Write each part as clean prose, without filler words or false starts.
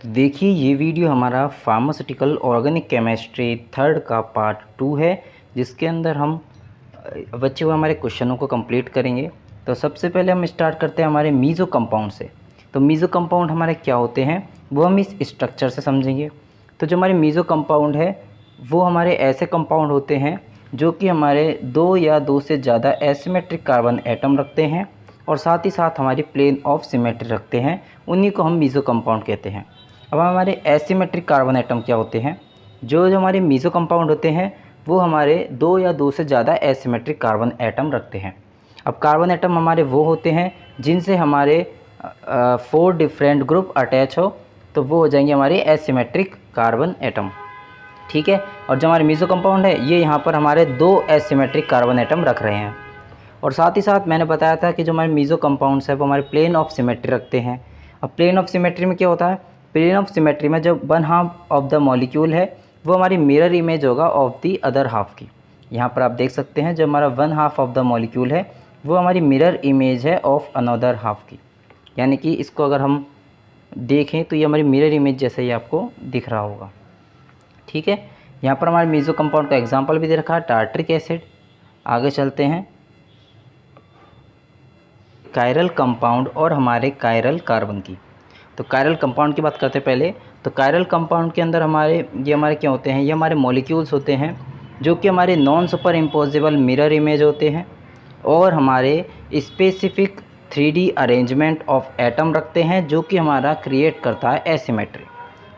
तो देखिए ये वीडियो हमारा फार्मास्यूटिकल ऑर्गेनिक केमिस्ट्री थर्ड का पार्ट 2 है, जिसके अंदर हम बच्चे हुए हमारे क्वेश्चनों को कंप्लीट करेंगे। तो सबसे पहले हम स्टार्ट करते हैं हमारे मीज़ो कंपाउंड से। तो मीज़ो कंपाउंड हमारे क्या होते हैं वो हम इस स्ट्रक्चर से समझेंगे। तो जो हमारे मीज़ो कंपाउंड है वो हमारे ऐसे कंपाउंड होते हैं जो कि हमारे दो या दो से ज़्यादा एसिमेट्रिक कार्बन एटम रखते हैं और साथ ही साथ हमारी प्लेन ऑफ सिमेट्री रखते हैं, उन्हीं को हम मीज़ो कंपाउंड कहते हैं। अब हमारे एसिमेट्रिक कार्बन एटम क्या होते हैं? जो हमारे मीज़ो कंपाउंड होते हैं वो हमारे दो या दो से ज़्यादा एसिमेट्रिक कार्बन एटम रखते हैं। अब कार्बन एटम हमारे वो होते हैं जिनसे हमारे 4 डिफरेंट ग्रुप अटैच हो, तो वो हो जाएंगे हमारे एसिमेट्रिक कार्बन एटम। ठीक है। और जो हमारे मीज़ो कंपाउंड है ये यहाँ पर हमारे दो एसिमेट्रिक कार्बन एटम रख रहे हैं। और साथ ही साथ मैंने बताया था कि जो हमारे मीज़ो कंपाउंड्स है वो हमारे प्लेन ऑफ सिमेट्री रखते हैं। अब प्लेन ऑफ सिमेट्री में क्या होता है? प्लेन ऑफ सिमेट्री में जो one half of the molecule है वो हमारी मिरर इमेज होगा ऑफ द अदर हाफ की। यहाँ पर आप देख सकते हैं जो हमारा one half of the molecule है वो हमारी मिरर इमेज है ऑफ अनदर हाफ की। यानी कि इसको अगर हम देखें तो ये हमारी मिरर इमेज जैसे ही आपको दिख रहा होगा। ठीक है। यहाँ पर हमारे मीज़ो कंपाउंड का एग्जाम्पल भी दे रखा है, टार्ट्रिक एसिड। आगे चलते हैं, कायरल कंपाउंड और हमारे कायरल कार्बन की। तो कायरल कंपाउंड की बात करते हैं पहले। तो कायरल कंपाउंड के अंदर हमारे क्या होते हैं? ये हमारे मॉलिक्यूल्स होते हैं जो कि हमारे non super imposable mirror image होते हैं और हमारे specific 3D arrangement of atom रखते हैं जो कि हमारा क्रिएट करता है एसिमेट्री।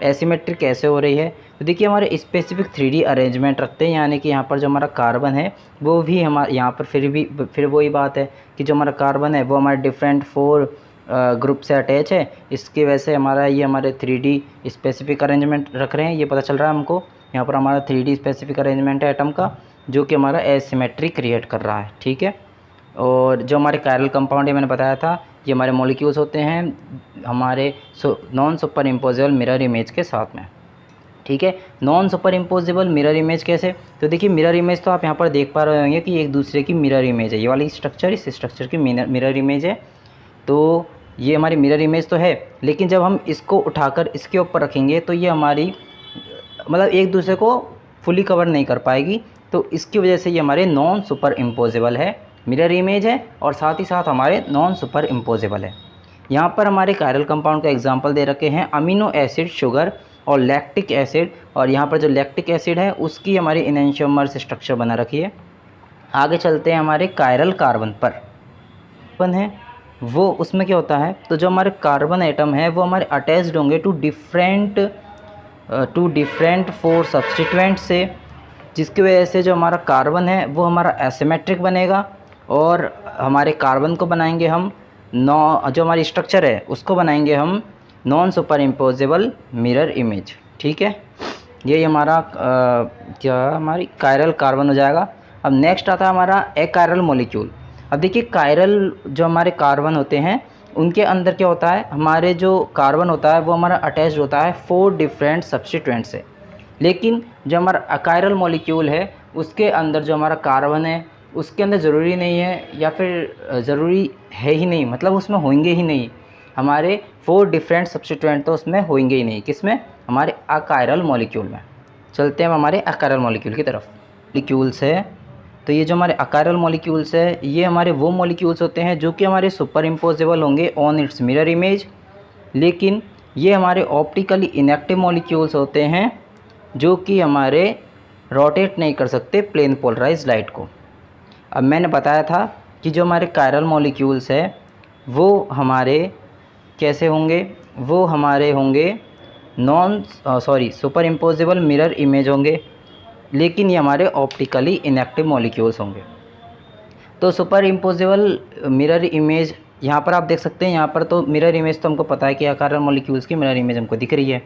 एसिमेट्री कैसे हो रही है? तो देखिए हमारे स्पेसिफिक 3D अरेंजमेंट रखते हैं, यानी कि यहाँ पर जो हमारा कार्बन है वो भी हमारे यहाँ पर फिर वही बात है कि जो हमारा कार्बन है वो हमारे डिफरेंट 4 ग्रुप से अटैच है। इसकी वजह से हमारे 3D स्पेसिफिक अरेंजमेंट रख रहे हैं, ये पता चल रहा है हमको। यहाँ पर हमारा 3D स्पेसिफिक अरेंजमेंट है एटम का जो कि हमारा एसिमेट्री क्रिएट कर रहा है। ठीक है। और जो हमारे कायरल कंपाउंड है मैंने बताया था ये हमारे मॉलिक्यूल्स होते हैं हमारे non super imposable mirror image के साथ में। ठीक है। Non super imposable mirror image कैसे? तो देखिए मिरर इमेज तो आप यहाँ पर देख पा रहे होंगे कि एक दूसरे की मिरर इमेज है। ये वाली स्ट्रक्चर इस स्ट्रक्चर की मिरर इमेज है। तो ये हमारी मिरर इमेज तो है, लेकिन जब हम इसको उठाकर इसके ऊपर रखेंगे तो ये हमारी मतलब एक दूसरे को फुली कवर नहीं कर पाएगी। तो इसकी वजह से ये हमारे नॉन सुपर इम्पोजिबल है, मिरर इमेज है और साथ ही साथ हमारे नॉन सुपर इम्पोजिबल है। यहाँ पर हमारे कायरल कंपाउंड का एग्जाम्पल दे रखे हैं अमीनो एसिड, शुगर और लैक्टिक एसिड। और यहाँ पर जो लैक्टिक एसिड है उसकी हमारी इनैंशियोमर से स्ट्रक्चर बना रखी है। आगे चलते हैं हमारे कायरल कार्बन पर। कार्बन है वो उसमें क्या होता है? तो जो हमारे कार्बन एटम है वो हमारे अटैच्ड होंगे टू डिफरेंट 4 सब्स्टिट्यूएंट से, जिसकी वजह से जो हमारा कार्बन है वो हमारा एसिमेट्रिक बनेगा और हमारे कार्बन को बनाएंगे हम जो हमारी स्ट्रक्चर है उसको बनाएंगे हम non super imposable mirror image. ठीक है। ये हमारा क्या हमारी कायरल कार्बन हो जाएगा। अब नेक्स्ट आता है हमारा एकायरल मॉलिक्यूल। अब देखिए कायरल जो हमारे कार्बन होते हैं उनके अंदर क्या होता है? हमारे जो कार्बन होता है वो हमारा अटैच्ड होता है 4 डिफरेंट सब्स्टिट्यूएंट से, लेकिन जो हमारा अकायरल मॉलिक्यूल है उसके अंदर जो हमारा कार्बन है उसके अंदर ज़रूरी नहीं है या फिर ज़रूरी है ही नहीं, मतलब उसमें होंगे ही नहीं हमारे 4 डिफरेंट सब्स्टिट्यूएंट, तो उसमें होंगे ही नहीं। किसमें? हमारे अकायरल मॉलिक्यूल में। चलते हैं हम हमारे अकायरल मॉलिक्यूल की तरफ। मॉलिक्यूल्स है तो ये जो हमारे अकायरल मॉलिक्यूल्स है ये हमारे वो मॉलिक्यूल्स होते हैं जो कि हमारे सुपर इम्पोजेबल होंगे ऑन इट्स मिरर इमेज, लेकिन ये हमारे ऑप्टिकली इनएक्टिव मॉलिक्यूल्स होते हैं जो कि हमारे रोटेट नहीं कर सकते प्लेन पोलराइज लाइट को। अब मैंने बताया था कि जो हमारे कायरल मॉलिक्यूल्स है वो हमारे कैसे होंगे? वो हमारे होंगे सुपर इम्पोजिबल मिरर इमेज होंगे, लेकिन ये हमारे ऑप्टिकली इनएक्टिव मॉलिक्यूल्स होंगे। तो सुपर इम्पोजिबल मिरर इमेज यहाँ पर आप देख सकते हैं। यहाँ पर तो मिरर इमेज तो हमको पता है कि कायरल मॉलिक्यूल्स की मिरर इमेज हमको दिख रही है,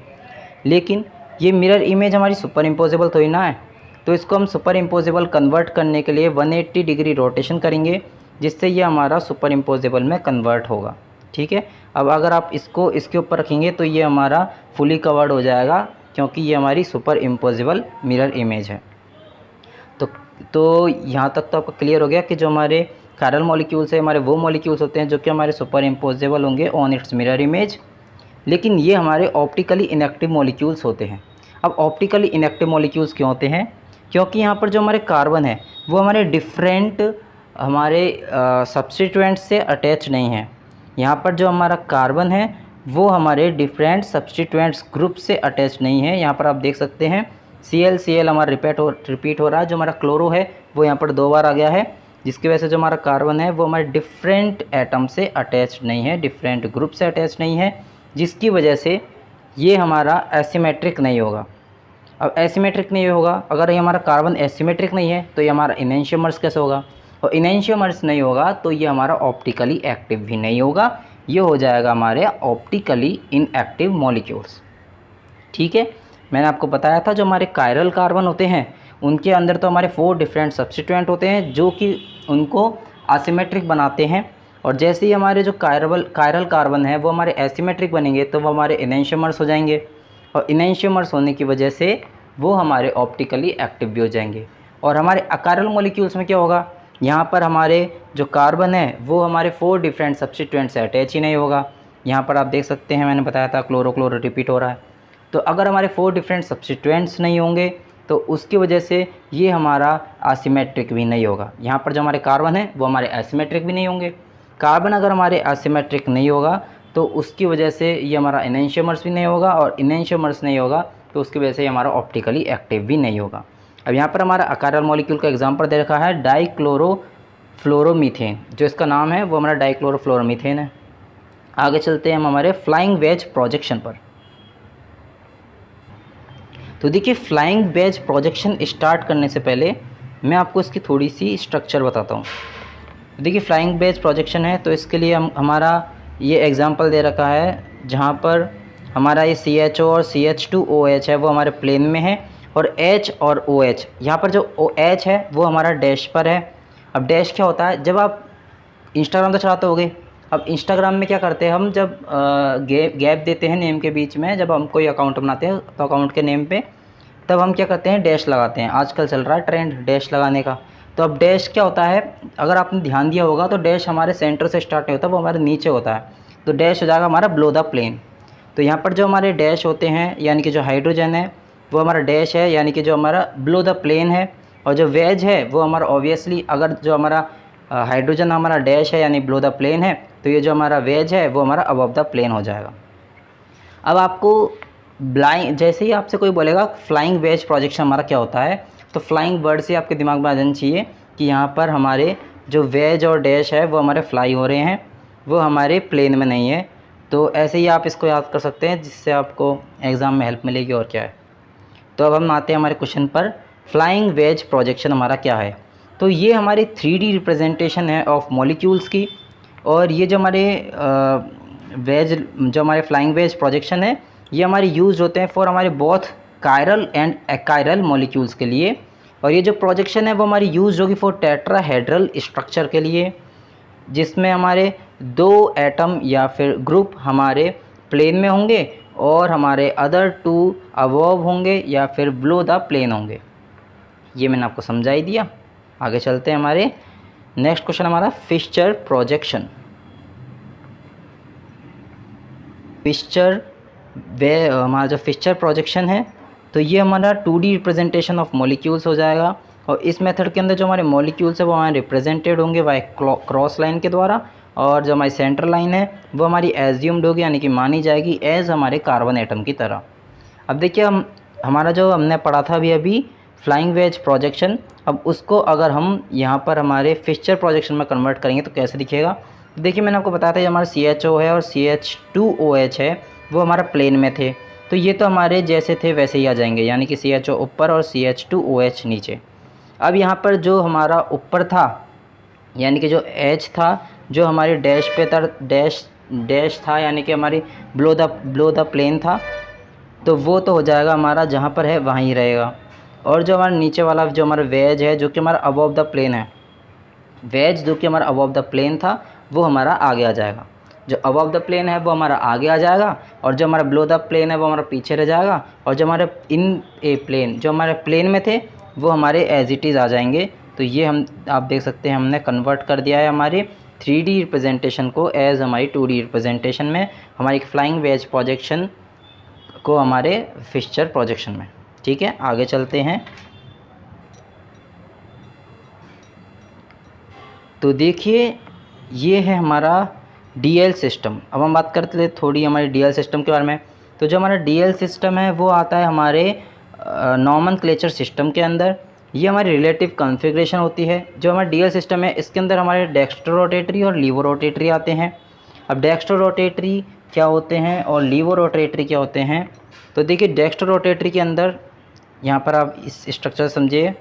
लेकिन ये मिरर इमेज हमारी सुपर इम्पोजिबल तो ही ना है। तो इसको हम सुपर इम्पोजिबल कन्वर्ट करने के लिए 180 डिग्री रोटेशन करेंगे, जिससे ये हमारा सुपर इम्पोजिबल में कन्वर्ट होगा। ठीक है। अब अगर आप इसको इसके ऊपर रखेंगे तो ये हमारा फुली कवर्ड हो जाएगा, क्योंकि ये हमारी सुपर इम्पोजिबल मिरर इमेज है। तो यहाँ तक तो आपको क्लियर हो गया कि जो हमारे कायरल मॉलिक्यूल्स है हमारे वो मॉलिक्यूल्स होते हैं जो कि हमारे सुपर इम्पोजेबल होंगे ऑन इट्स मिरर इमेज, लेकिन ये हमारे ऑप्टिकली इनएक्टिव मॉलिक्यूल्स होते हैं। अब ऑप्टिकली इनएक्टिव मॉलिक्यूल्स क्यों होते हैं? क्योंकि यहाँ पर जो हमारे कार्बन है वो हमारे डिफरेंट हमारे सब्स्टिट्यूएंट्स से अटैच नहीं है। यहाँ पर जो हमारा कार्बन है वो हमारे डिफरेंट सब्स्टिट्यूएंट्स ग्रुप से अटैच नहीं है। यहाँ पर आप देख सकते हैं Cl हमारा रिपीट हो रहा है। जो हमारा क्लोरो है वो यहाँ पर 2 बार आ गया है, जिसकी वजह से जो हमारा कार्बन है वो हमारे डिफरेंट एटम से अटैच नहीं है, डिफरेंट ग्रुप से अटैच नहीं है, जिसकी वजह से ये हमारा एसिमेट्रिक नहीं होगा। अब एसिमेट्रिक नहीं होगा, अगर ये हमारा कार्बन एसिमेट्रिक नहीं है तो ये हमारा इनैंशियोमर्स कैसे होगा, और इनैंशियोमर्स नहीं होगा तो ये हमारा ऑप्टिकली एक्टिव भी नहीं होगा। ये हो जाएगा हमारे ऑप्टिकली इनएक्टिव मॉलिक्यूल्स। ठीक है, मैंने आपको बताया था जो हमारे कायरल कार्बन होते हैं उनके अंदर तो हमारे 4 डिफरेंट सब्स्टिट्यूएंट होते हैं जो कि उनको एसिमेट्रिक बनाते हैं, और जैसे ही हमारे जो कायरल कार्बन है वो हमारे एसिमेट्रिक बनेंगे तो वो हमारे इनैंशियोमर्स हो जाएंगे, और इनैंशियोमर्स होने की वजह से वो हमारे ऑप्टिकली एक्टिव भी हो जाएंगे। और हमारे अकायरल मॉलिक्यूल्स में क्या होगा, यहाँ पर हमारे जो कार्बन है वो हमारे 4 डिफरेंट सब्स्टिट्यूएंट से अटैच ही नहीं होगा। यहाँ पर आप देख सकते हैं, मैंने बताया था क्लोरो रिपीट हो रहा है। तो अगर हमारे 4 डिफरेंट सब्स्टिट्यूएंट्स नहीं होंगे तो उसकी वजह से ये हमारा एसिमेट्रिक भी नहीं होगा। यहाँ पर जो हमारे कार्बन है वो हमारे एसिमेट्रिक भी नहीं होंगे। कार्बन अगर हमारे एसिमेट्रिक नहीं होगा तो उसकी वजह से ये हमारा इनैंशियोमर्स भी नहीं होगा, और इनैंशियोमर्स नहीं होगा तो उसकी वजह से ये हमारा ऑप्टिकली एक्टिव भी नहीं होगा। अब यहाँ पर हमारा अकायरल मॉलिक्यूल का एग्जांपल दे रखा है डाइक्लोरोफ्लोरोमीथेन। जो इसका नाम है वो हमारा डाइक्लोरोफ्लोरोमीथेन है। आगे चलते हैं हम हमारे फ्लाइंग वेज प्रोजेक्शन पर। तो देखिए, फ्लाइंग वेज प्रोजेक्शन स्टार्ट करने से पहले मैं आपको इसकी थोड़ी सी स्ट्रक्चर बताता हूँ। देखिए, फ्लाइंग वेज प्रोजेक्शन है तो इसके लिए हमारा ये एग्जांपल दे रखा है जहाँ पर हमारा ये CHO और CH2OH है वो हमारे प्लेन में है, और H और OH, यहाँ पर जो OH है वो हमारा डैश पर है। अब डैश क्या होता है, जब आप इंस्टाग्राम तो चलाते होगे, अब इंस्टाग्राम में क्या करते हैं हम, जब गैप देते हैं नेम के बीच में, जब हम कोई अकाउंट बनाते हैं तो अकाउंट के नेम पे तब हम क्या करते हैं, डैश लगाते हैं। आजकल चल रहा है ट्रेंड डैश लगाने का। तो अब डैश क्या होता है, अगर आपने ध्यान दिया होगा तो डैश हमारे सेंटर से स्टार्ट नहीं होता, वो हमारे नीचे होता है। तो डैश हो जाएगा हमारा बिलो द प्लेन। तो यहाँ पर जो हमारे डैश होते हैं यानी कि जो हाइड्रोजन है वो हमारा डैश है, यानी कि जो हमारा बिलो द प्लेन है, और जो वेज है वो हमारा ऑब्वियसली, अगर जो हमारा हाइड्रोजन हमारा डैश है यानी बिलो द प्लेन है, तो ये जो हमारा वेज है वो हमारा अबव द प्लेन हो जाएगा। अब आपको जैसे ही आपसे कोई बोलेगा फ्लाइंग वेज प्रोजेक्शन हमारा क्या होता है, तो फ्लाइंग वर्ड से आपके दिमाग में आ जाना चाहिए कि यहाँ पर हमारे जो वेज और डैश है वो हमारे फ्लाई हो रहे हैं, वो हमारे प्लेन में नहीं है। तो ऐसे ही आप इसको याद कर सकते हैं जिससे आपको एग्ज़ाम में हेल्प मिलेगी। और क्या है, तो अब हम आते हैं हमारे क्वेश्चन पर। फ्लाइंग वेज प्रोजेक्शन हमारा क्या है, तो ये हमारी 3D रिप्रेजेंटेशन है ऑफ मॉलिक्यूल्स की। और ये जो हमारे जो हमारे फ्लाइंग वेज प्रोजेक्शन है ये हमारे यूज़ होते हैं फॉर हमारे both chiral and achiral molecules के लिए। और ये जो प्रोजेक्शन है वो हमारी यूज़ होगी फॉर टेट्राहेड्रल स्ट्रक्चर के लिए, जिसमें हमारे 2 एटम या फिर ग्रुप हमारे प्लेन में होंगे और हमारे अदर 2 अबव होंगे या फिर बिलो द प्लेन होंगे। ये मैंने आपको समझा ही दिया। आगे चलते हैं, हमारे नेक्स्ट क्वेश्चन हमारा फिशर प्रोजेक्शन। हमारा जो फिशर प्रोजेक्शन है तो ये हमारा 2D रिप्रेजेंटेशन ऑफ मॉलिक्यूल्स हो जाएगा। और इस मेथड के अंदर जो हमारे मॉलिक्यूल्स है वो हमारे रिप्रेजेंटेड होंगे बाय क्रॉस लाइन के द्वारा, और जो हमारी सेंटर लाइन है वो हमारी एज्यूम्ड होगी यानी कि मानी जाएगी एज हमारे कार्बन एटम की तरह। अब देखिए, हमारा जो हमने पढ़ा था अभी फ्लाइंग वेज प्रोजेक्शन, अब उसको अगर हम यहाँ पर हमारे फिशर प्रोजेक्शन में कन्वर्ट करेंगे तो कैसे दिखेगा। देखिए, मैंने आपको बताया था जो हमारा CHO है और CH2OH है वो हमारा प्लेन में थे, तो ये तो हमारे जैसे थे वैसे ही आ जाएंगे, यानी कि CHO ऊपर और CH2OH नीचे। अब यहाँ पर जो हमारा ऊपर था यानी कि जो H था जो हमारे डैश पे था, डैश था यानी कि हमारी बिलो द प्लेन था, तो वो तो हो जाएगा हमारा जहाँ पर है वहाँ ही रहेगा। और जो हमारा नीचे वाला जो हमारा वेज है जो कि हमारा अबव द प्लेन है, वेज जो कि हमारा अबव द प्लेन था वो हमारा आगे आ जाएगा। जो अबव द प्लेन है वो हमारा आगे आ जाएगा, और जो हमारा बिलो द प्लेन है वो हमारा पीछे रह जाएगा, और जो हमारे इन ए प्लेन जो हमारे प्लेन में थे वो हमारे एज इट इज़ आ जाएंगे। तो ये आप देख सकते हैं हमने कन्वर्ट कर दिया है हमारे 3D रिप्रेजेंटेशन को एज हमारी 2D रिप्रेजेंटेशन में, हमारी फ्लाइंग वेज प्रोजेक्शन को हमारे फिक्सचर प्रोजेक्शन में। ठीक है, आगे चलते हैं। तो देखिए ये है हमारा DL सिस्टम। अब हम बात करते हैं थोड़ी हमारे DL सिस्टम के बारे में। तो जो हमारा DL सिस्टम है वो आता है हमारे नॉमेनक्लेचर सिस्टम के अंदर। ये हमारी रिलेटिव कॉन्फ़िगरेशन होती है। जो हमारा DL सिस्टम है इसके अंदर हमारे डेक्स्ट्रो रोटेटरी और लीवो रोटेटरी आते हैं। अब डेक्स्ट्रो रोटेटरी क्या होते हैं और लीवो रोटेटरी क्या होते हैं? तो देखिए डेक्स्ट्रो रोटेटरी के अंदर यहाँ पर आप इस स्ट्रक्चर समझिए,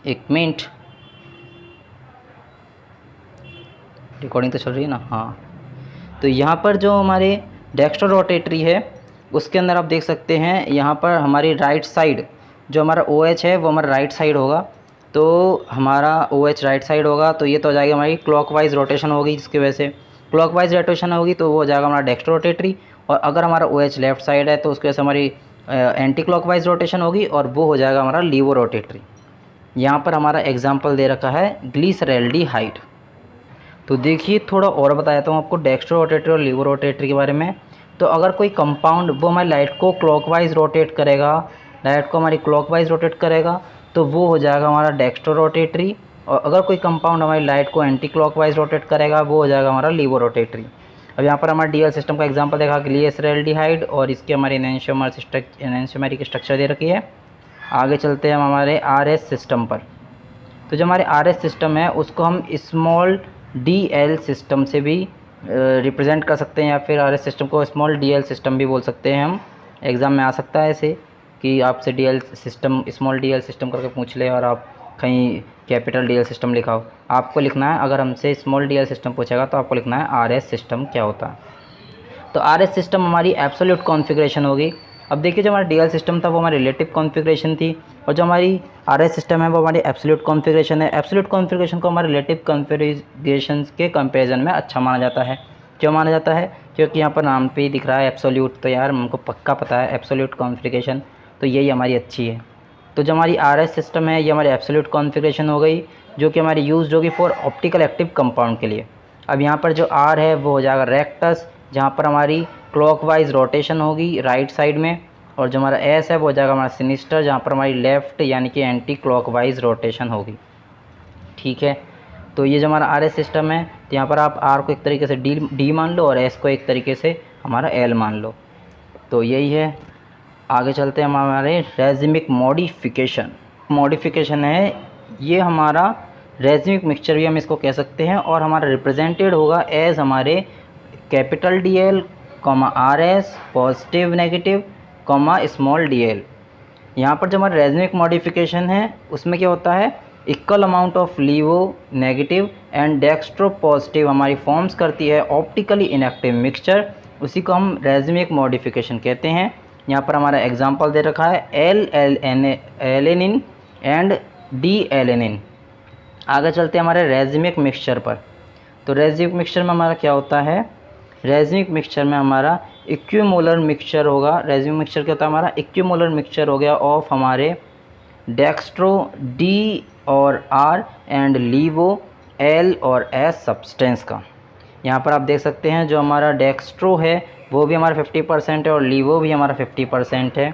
एक मिनट, रिकॉर्डिंग तो चल रही है ना? हाँ। तो यहाँ पर जो हमारे डेक्स्ट्रो रोटेटरी है उसके अंदर आप देख सकते हैं यहाँ पर हमारी राइट साइड जो हमारा OH है वो हमारा राइट साइड होगा। तो हमारा OH राइट साइड होगा तो ये तो हो जाएगा हमारी क्लॉकवाइज रोटेशन होगी, जिसकी वजह से क्लॉकवाइज रोटेशन होगी तो वो हो जाएगा हमारा डेक्स्ट्रो रोटेटरी। और अगर हमारा OH लेफ्ट साइड है तो उसकी वजह से हमारी एंटी क्लॉकवाइज रोटेशन होगी और वो हो जाएगा हमारा लीवो रोटेटरी। यहाँ पर हमारा एग्जाम्पल दे रखा है ग्लिसरैल्डिहाइड। तो देखिए थोड़ा और बताया था आपको डेक्स्ट्रो रोटेटरी और लीवो रोटेटरी के बारे में। तो अगर कोई कंपाउंड वो हमारी लाइट को क्लॉकवाइज रोटेट करेगा, लाइट को हमारी क्लॉकवाइज रोटेट करेगा तो वो हो जाएगा हमारा डेक्स्ट्रो रोटेटरी। और अगर कोई कंपाउंड हमारी लाइट को एंटी क्लॉकवाइज रोटेट करेगा वो हो जाएगा हमारा लीवो रोटेटरी। अब यहाँ पर हमारा DL सिस्टम का एग्जांपल देखा ग्लिसरैल्डिहाइड और इसके हमारे एनेंशियोमेरिक स्ट्रक्चर दे रखी है। आगे चलते हैं हम हमारे RS सिस्टम पर। तो जो हमारे RS सिस्टम है उसको हम स्मॉल DL सिस्टम से भी रिप्रेजेंट कर सकते हैं, या फिर RS सिस्टम को स्मॉल DL सिस्टम भी बोल सकते हैं हम। एग्ज़ाम में आ सकता है ऐसे कि आपसे DL system small DL system करके पूछ ले और आप कहीं कैपिटल DL सिस्टम लिखा हो। आपको लिखना है, अगर हमसे स्मॉल DL सिस्टम पूछेगा तो आपको लिखना है RS सिस्टम क्या होता है। तो RS सिस्टम हमारी एब्सोल्यूट कॉन्फ़िगरेशन होगी। अब देखिए जो हमारा DL सिस्टम था वो हमारी रिलेटिव कॉन्फ़िगरेशन थी और जो हमारी RS सिस्टम है वो हमारी एब्सोल्यूट कॉन्फ़िगरेशन है। एब्सोल्यूट कॉन्फ़िगरेशन को हमारे रिलेटिव कॉन्फ़िगरेशन के कंपैरिजन में अच्छा माना जाता है। क्यों माना जाता है? क्योंकि यहाँ पर नाम पे ही दिख रहा है एब्सोल्यूट, तो यार हमको पक्का पता है एब्सोल्यूट कॉन्फ़िगरेशन, तो यही हमारी अच्छी है। तो जो हमारी RS सिस्टम है ये हमारी एब्सोल्यूट कॉन्फ़िगरेशन हो गई, जो कि हमारी यूज़ होगी फॉर ऑप्टिकल एक्टिव कंपाउंड के लिए। अब यहाँ पर जो R है वो हो जाएगा रेक्टस, जहाँ पर हमारी क्लॉकवाइज रोटेशन होगी राइट साइड में। और जो हमारा S है वो हो जाएगा हमारा सिनिस्टर, जहाँ पर हमारी लेफ़्ट यानी कि एंटी क्लॉकवाइज रोटेशन होगी। ठीक है, तो ये जो हमारा RS सिस्टम है तो यहाँ पर आप R को एक तरीके से D मान लो और S को एक तरीके से हमारा L मान लो। तो यही है। आगे चलते हैं हम हमारे रेजिमिक मॉडिफिकेशन है ये हमारा रेजिमिक मिक्सचर भी हम इसको कह सकते हैं, और हमारा रिप्रेजेंटेड होगा एज हमारे capital DL, RS, positive negative, small DL। यहाँ पर जो हमारा रेजिमिक मॉडिफिकेशन है उसमें क्या होता है, equal amount of levo negative and dextro positive हमारी फॉर्म्स करती है ऑप्टिकली इनएक्टिव मिक्सचर, उसी को हम रेजिमिक मॉडिफिकेशन कहते हैं। यहाँ पर हमारा एग्जांपल दे रखा है एलेनिन एंड D-एलेनिन। आगे चलते हैं हमारे रेजिमिक मिक्सचर पर। तो रेजिमिक मिक्सचर में हमारा क्या होता है, रेजिमिक मिक्सचर में हमारा इक्विमोलर मिक्सचर होगा। रेजिमिक मिक्सचर क्या होता है हमारा, इक्विमोलर मिक्सचर हो गया ऑफ हमारे डेक्स्ट्रो D और R एंड लीवो L और S सब्सटेंस का। यहाँ पर आप देख सकते हैं जो हमारा डेक्स्ट्रो है वो भी हमारा 50% है और लीवो भी हमारा 50% है।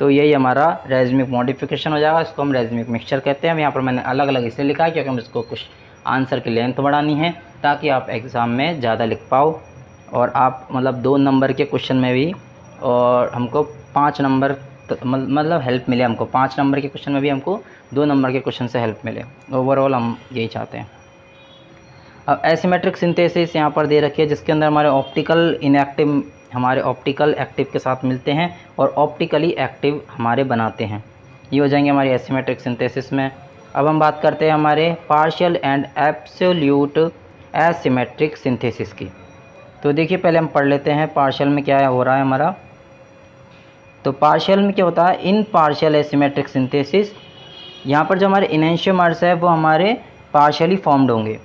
तो यही हमारा रेजिमिक मॉडिफिकेशन हो जाएगा, इसको हम रेजिमिक मिक्सचर कहते हैं। यहाँ पर मैंने अलग अलग इसलिए लिखा है क्योंकि हम इसको कुछ आंसर की लेंथ बढ़ानी है ताकि आप एग्ज़ाम में ज़्यादा लिख पाओ और आप मतलब 2 नंबर के क्वेश्चन में भी, और हमको 5 नंबर मतलब हेल्प मिले, हमको 5 नंबर के क्वेश्चन में भी हमको 2 नंबर के क्वेश्चन से हेल्प मिले। ओवरऑल हम यही चाहते हैं। अब एसिमेट्रिक सिंथेसिस यहाँ पर दे रखी है जिसके अंदर हमारे ऑप्टिकल एक्टिव के साथ मिलते हैं और ऑप्टिकली एक्टिव हमारे बनाते हैं। ये हो जाएंगे हमारी एसिमेट्रिक सिंथेसिस में। अब हम बात करते हैं हमारे partial and absolute asymmetric synthesis की। तो देखिए पहले हम पढ़ लेते हैं पार्शियल में क्या हो रहा है हमारा। तो पार्शियल में क्या होता है, इन पार्शियल एसिमेट्रिक सिंथेसिस, यहाँ पर जो हमारे इनेंशियोमर्स है वो हमारे पार्शियली फॉर्म्ड होंगे।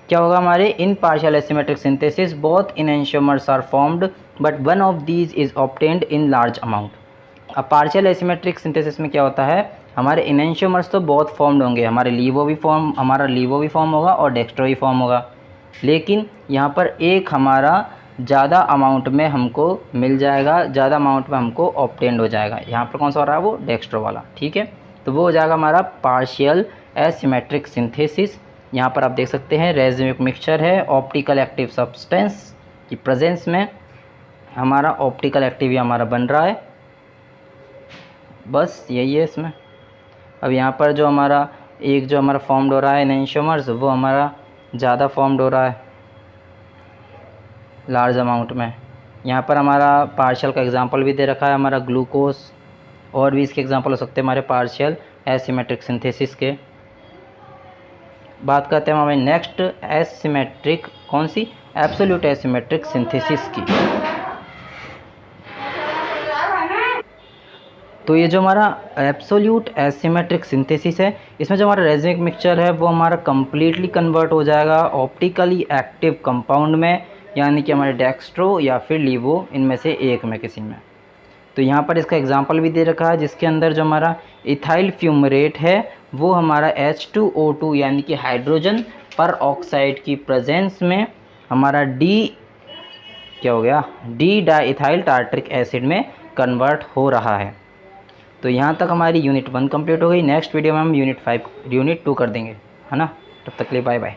क्या होगा हमारे इन partial asymmetric synthesis both enantiomers are formed but one of these is obtained in large amount. अब पार्शियल एसिमेट्रिक सिंथेसिस में क्या होता है, हमारे इनेंशियोमर्स तो बहुत फॉर्म्ड होंगे, हमारा लीवो भी फॉर्म होगा और डेक्स्ट्रो भी फॉर्म होगा, लेकिन यहाँ पर एक हमारा ज़्यादा अमाउंट में हमको मिल जाएगा, ज़्यादा अमाउंट में हमको ऑब्टेन्ड हो जाएगा। यहाँ पर कौन सा हो रहा है, वो डेक्स्ट्रो वाला, ठीक है। तो वो हो जाएगा हमारा पार्शियल एसिमेट्रिक सिंथेसिस। यहाँ पर आप देख सकते हैं रेजिमिक मिक्सचर है ऑप्टिकल एक्टिव सब्सटेंस की प्रेजेंस में, हमारा ऑप्टिकल एक्टिव हमारा बन रहा है, बस यही है इसमें। अब यहाँ पर जो हमारा फॉर्म्ड हो रहा है एनेंशियोमर्स, वो हमारा ज़्यादा फॉर्म्ड हो रहा है लार्ज अमाउंट में। यहाँ पर हमारा पार्शियल का एग्जांपल भी दे रखा है हमारा ग्लूकोज, और भी इसके एग्जांपल हो सकते हैं हमारे पार्शियल एसिमेट्रिक सिंथेसिस के। बात करते हैं हमारे नेक्स्ट एसिमेट्रिक, कौन सी, एब्सोल्यूट एसिमेट्रिक सिंथेसिस की। तो ये जो हमारा एब्सोल्यूट एसिमेट्रिक सिंथेसिस है, इसमें जो हमारा रेजिमिक मिक्सचर है वो हमारा कम्प्लीटली कन्वर्ट हो जाएगा ऑप्टिकली एक्टिव कंपाउंड में, यानी कि हमारे डेक्स्ट्रो या फिर लीवो, इनमें से एक में किसी में। तो यहाँ पर इसका एग्जांपल भी दे रखा है, जिसके अंदर जो हमारा इथाइल फ्यूमरेट है वो हमारा H2O2 यानी कि हाइड्रोजन पर ऑक्साइड की प्रेजेंस में हमारा डी डाइथाइल टार्ट्रिक एसिड में कन्वर्ट हो रहा है। तो यहाँ तक हमारी यूनिट 1 कंप्लीट हो गई। नेक्स्ट वीडियो में हम यूनिट 2 कर देंगे, है ना। तब तक के लिए बाय बाय।